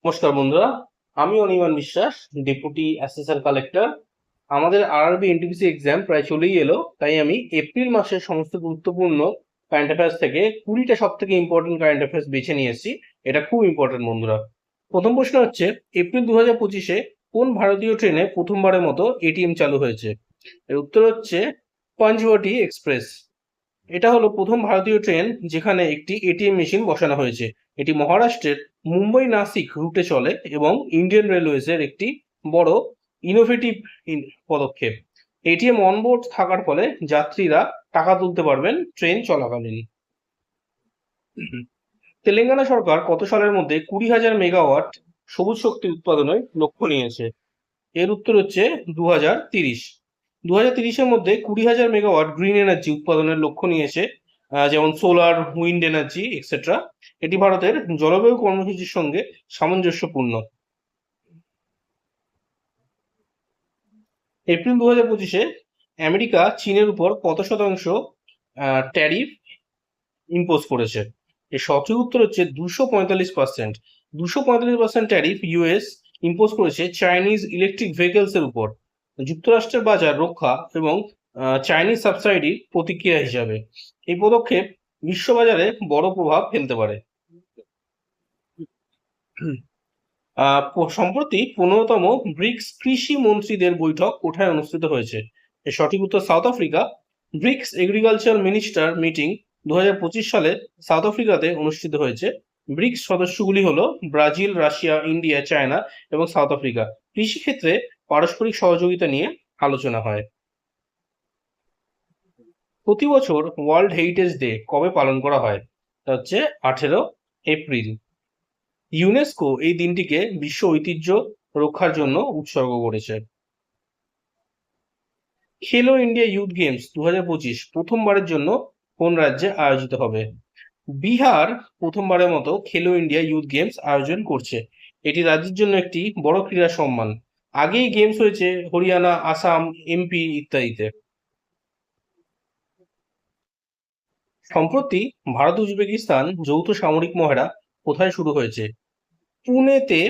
নমস্কার বন্ধুরা, আমি অনির্বাণ বিশ্বাস, ডেপুটি অ্যাসেসর কালেক্টর। আমাদের আরআরবি এনটিপিসি এক্সাম প্রায় চলেই এলো, তাই আমি এপ্রিল মাসের সমস্ত গুরুত্বপূর্ণ কারেন্ট অ্যাফেয়ার্স থেকে 20টা সব থেকে ইম্পর্টেন্ট কারেন্ট অ্যাফেয়ার্স বেছে নিয়ে এসেছি। এটা খুব ইম্পর্টেন্ট বন্ধুরা। প্রথম প্রশ্ন হচ্ছে, এপ্রিল 2025-এ কোন ভারতীয় ট্রেনে প্রথমবারের মতো এটিএম চালু হয়েছে? এর উত্তর হচ্ছে পঞ্চবটি এক্সপ্রেস। এটা হলো প্রথম ভারতীয় ট্রেন যেখানে একটি এটিএম মেশিন বসানো হয়েছে। এটি মহারাষ্ট্রের মুম্বাই নাসিক রুটে চলে এবং ইন্ডিয়ান রেলওয়েজের একটি বড় ইনোভেটিভ পদক্ষেপ। এটিএম অনবোর্ড থাকার ফলে যাত্রীরা টাকা তুলতে পারবেন ট্রেন চলাকালীন। তেলেঙ্গানা সরকার কত সালের মধ্যে 20,000 মেগাওয়াট সবুজ শক্তি উৎপাদনের লক্ষ্য নিয়েছে? এর উত্তর হচ্ছে 2030। 2030-এর মধ্যে 20,000 মেগাওয়াট গ্রিন এনার্জি উৎপাদনের লক্ষ্য নিয়েছে, যেমন সোলার, উইন্ড এনার্জি এক্সেট্রা। এটি ভারতের জলবায়ু কর্মসূচির সঙ্গে সামঞ্জস্যপূর্ণ। এপ্রিল 2025-এ আমেরিকা চীনের উপর কত শতাংশ ট্যারিফ ইম্পোজ করেছে? এর সঠিক উত্তর হচ্ছে 245%। 245% ট্যারিফ ইউএস ইম্পোজ করেছে চাইনিজ ইলেকট্রিক ভেহিকলস এর উপর, যুক্তরাষ্ট্রের বাজার রক্ষা এবং চাইনিজ সাবসিডির প্রতিক্রিয়া হিসাবে। এই পদক্ষেপ বিশ্ববাজারে বড় প্রভাব ফেলতে পারে। সম্প্রতি 15তম ব্রিক্স কৃষি মন্ত্রীদের বৈঠক কোথায় অনুষ্ঠিত হয়েছে? এর সঠিক উত্তর South Africa. BRICS agriculture minister meeting 2025 সালে সাউথ আফ্রিকাতে অনুষ্ঠিত হয়েছে। ব্রিক্স সদস্যগুলি হলো ব্রাজিল, রাশিয়া, ইন্ডিয়া, চায়না এবং সাউথ আফ্রিকা। কৃষিক্ষেত্রে পারস্পরিক সহযোগিতা নিয়ে আলোচনা হয়। প্রতি বছর ওয়ার্ল্ড হেরিটেজ ডে কবে পালন করা হয়? তা হচ্ছে 18 এপ্রিল। ইউনেস্কো এই দিনটিকে বিশ্ব ঐতিহ্য রক্ষার জন্য উৎসর্গ করেছে। খেলো ইন্ডিয়া ইউথ গেমস 2025 প্রথমবারের জন্য কোন রাজ্যে আয়োজিত হবে? বিহার প্রথমবারের মতো খেলো ইন্ডিয়া ইউথ গেমস আয়োজন করছে। এটি রাজ্যের জন্য একটি বড় ক্রীড়া সম্মান। আগেই গেমস হয়েছে হরিয়ানা, আসাম, এমপি ইত্যাদিতে। সম্প্রতি ভারত উজবেকিস্তান যৌথ সামরিক মহড়া কোথায় শুরু হয়েছে? পুনেতে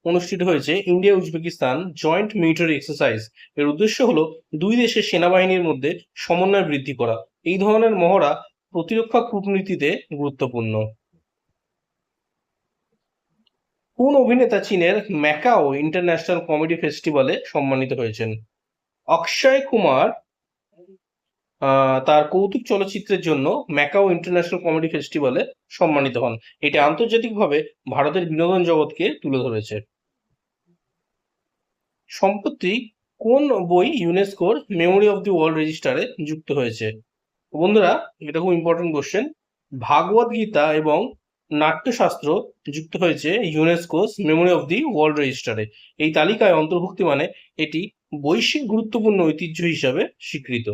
অনুষ্ঠিত হয়েছে India Uzbekistan joint military exercise. এর উদ্দেশ্য হলো দুই দেশের সেনাবাহিনীর মধ্যে সমন্বয় বৃদ্ধি করা। এই ধরনের মহড়া প্রতিরক্ষা কূটনীতিতে গুরুত্বপূর্ণ। কোন অভিনেতা চীনের ম্যাকাও ইন্টারন্যাশনাল কমেডি ফেস্টিভ্যালে সম্মানিত হয়েছেন? অক্ষয় কুমার তার কৌতুক চলচ্চিত্রের জন্য ম্যাকাও ইন্টারন্যাশনাল কমেডি ফেস্টিভ্যালে সম্মানিত হন। এটি আন্তর্জাতিকভাবে ভারতের বিনোদন জগৎকে তুলে ধরেছে। সম্প্রতি কোন বই ইউনেস্কোর মেমোরি অফ দি ওয়ার্ল্ড রেজিস্টারে যুক্ত হয়েছে? বন্ধুরা, এটা খুব ইম্পর্টেন্ট কোশ্চেন। ভাগবত গীতা এবং নাট্যশাস্ত্র যুক্ত হয়েছে ইউনেস্কোস মেমোরি অফ দি ওয়ার্ল্ড রেজিস্টারে। এই তালিকায় অন্তর্ভুক্তি মানে এটি বৈশ্বিক গুরুত্বপূর্ণ ঐতিহ্য হিসাবে স্বীকৃত।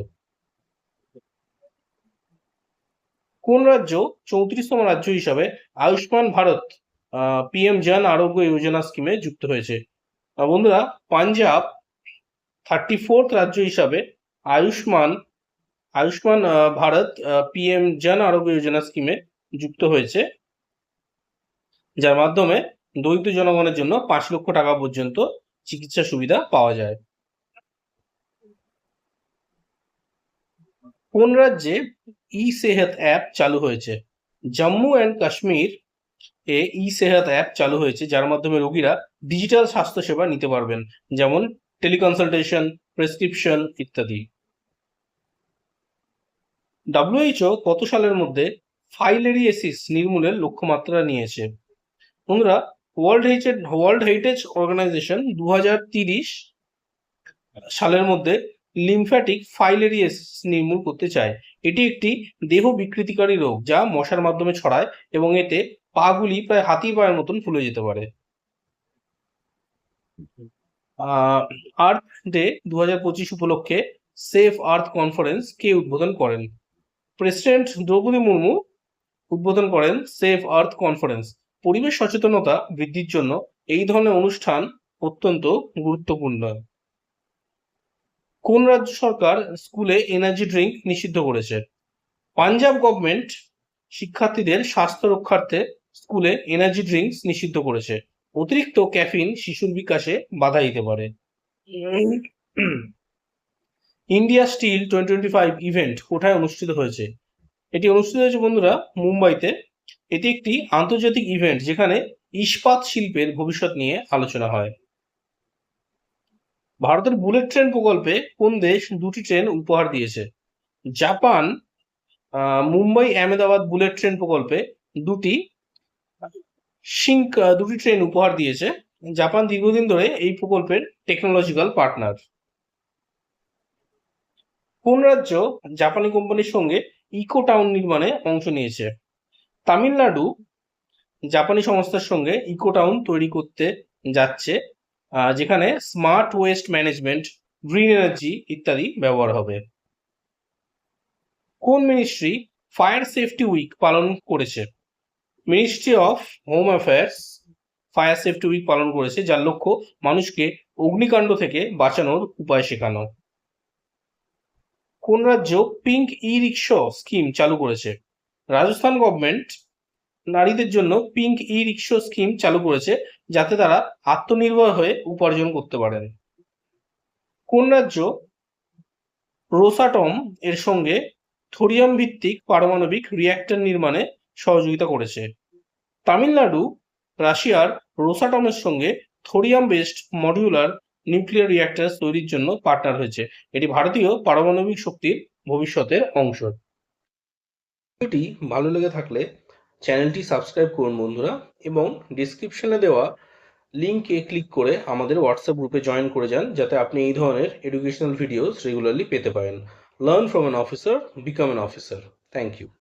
কোন রাজ্য 34তম রাজ্য হিসাবে আয়ুষ্মান ভারত পিএম জন আরোগ্য যোজনা স্কিমে যুক্ত হয়েছে? বন্ধুরা, পাঞ্জাব 34th রাজ্য হিসাবে আয়ুষ্মান আয়ুষ্মান ভারত পিএম জন আরোগ্য যোজনা স্কিমে যুক্ত হয়েছে, যার মাধ্যমে দরিদ্র জনগণের জন্য 5 লক্ষ টাকা পর্যন্ত চিকিৎসা সুবিধা পাওয়া যায়। কোন রাজ্যে ই সেহত অ্যাপ চালু হয়েছে? জম্মু অ্যান্ড কাশ্মীর ই সেহত অ্যাপ চালু হয়েছে, যার মাধ্যমে রোগীরা ডিজিটাল স্বাস্থ্যসেবা নিতে পারবেন, যেমন টেলিকনসালটেশন, প্রেসক্রিপশন ইত্যাদি। ডব্লিউএইচও কত সালের মধ্যে ফাইলেরিয়েসিস নির্মূলের লক্ষ্যমাত্রা নিয়েছে? বন্ধুরা, ওয়ার্ল্ড হেরিটেজ অর্গানাইজেশন 2030 সালের মধ্যে লিম্ফ্যাটিক ফাইলেরিয়েসিস নির্মূল করতে চায়। এটি একটি দেহ বিকৃতিকারী রোগ যা মশার মাধ্যমে ছড়ায় এবং এতে পাগুলি প্রায় হাতির পায়ের মতন ফুলে যেতে পারে। আর্থ ডে 2025 উপলক্ষে সেফ আর্থ কনফারেন্স কে উদ্বোধন করেন? প্রেসিডেন্ট দ্রৌপদী মুর্মু উদ্বোধন করেন সেফ আর্থ কনফারেন্স। পরিবেশ সচেতনতা বৃদ্ধির জন্য এই ধরনের অনুষ্ঠান অত্যন্ত গুরুত্বপূর্ণ। কোন রাজ্য সরকার স্কুলে এনার্জি ড্রিঙ্ক নিষিদ্ধ করেছে? পাঞ্জাব গভর্নমেন্ট শিক্ষার্থীদের স্বাস্থ্য রক্ষার্থে স্কুলে এনার্জি ড্রিঙ্কস নিষিদ্ধ করেছে। অতিরিক্ত ক্যাফিন শিশুর বিকাশে বাধা দিতে পারে। ইন্ডিয়া স্টিল 2025 ইভেন্ট কোথায় অনুষ্ঠিত হয়েছে? এটি অনুষ্ঠিত হয়েছে বন্ধুরা মুম্বাইতে। এটি একটি আন্তর্জাতিক ইভেন্ট যেখানে ইস্পাত শিল্পের ভবিষ্যৎ নিয়ে আলোচনা হয়। ভারতের বুলেট ট্রেন প্রকল্পে কোন দেশ 2টি ট্রেন উপহার দিয়েছে? Japan Mumbai Ahmedabad bullet train প্রকল্পে দুটি ট্রেন উপহার দিয়েছে। জাপান দীর্ঘদিন ধরে এই প্রকল্পের টেকনোলজিক্যাল পার্টনার। কোন রাজ্য জাপানি কোম্পানির সঙ্গে ইকো টাউন নির্মাণে অংশ নিয়েছে? তামিলনাড়ু জাপানি সংস্থার সঙ্গে ইকো টাউন তৈরি করতে যাচ্ছে, যেখানে smart waste management, green energy ইত্যাদি ব্যবহার হবে। কোন মিনিস্ট্রি ফায়ার সেফটি উইক পালন করেছে? Ministry of home affairs fire safety week পালন করেছে, যার লক্ষ্য মানুষকে অগ্নিকাণ্ড থেকে বাঁচানোর উপায় শেখানো। কোন রাজ্য পিঙ্ক ই রিক্সা স্কিম চালু করেছে? রাজস্থান গভর্নমেন্ট নারীদের জন্য পিঙ্ক ই রিক্সা স্কিম চালু করেছে, যাতে তারা আত্মনির্ভর হয়ে উপার্জন করতে পারেন। কোন রাজ্য রোসাটম এর সঙ্গে থোরিয়াম ভিত্তিক পারমাণবিক রিঅ্যাক্টর নির্মাণে সহযোগিতা করেছে? তামিলনাড়ু রাশিয়ার রোসাটমের সঙ্গে thorium based modular nuclear reactor তৈরির জন্য পার্টনার হয়েছে। এটি ভারতীয় পারমাণবিক শক্তির ভবিষ্যতের অংশ। ভিডিওটি ভালো লেগে থাকলে চ্যানেলটি সাবস্ক্রাইব করুন বন্ধুরা, এবং ডিসক্রিপশনে দেওয়া লিঙ্কে ক্লিক করে আমাদের হোয়াটসঅ্যাপ গ্রুপে জয়েন করে যান, যাতে আপনি এই ধরনের এডুকেশনাল ভিডিওস রেগুলারলি পেতে পারেন। Learn from an officer, become an officer. Thank you.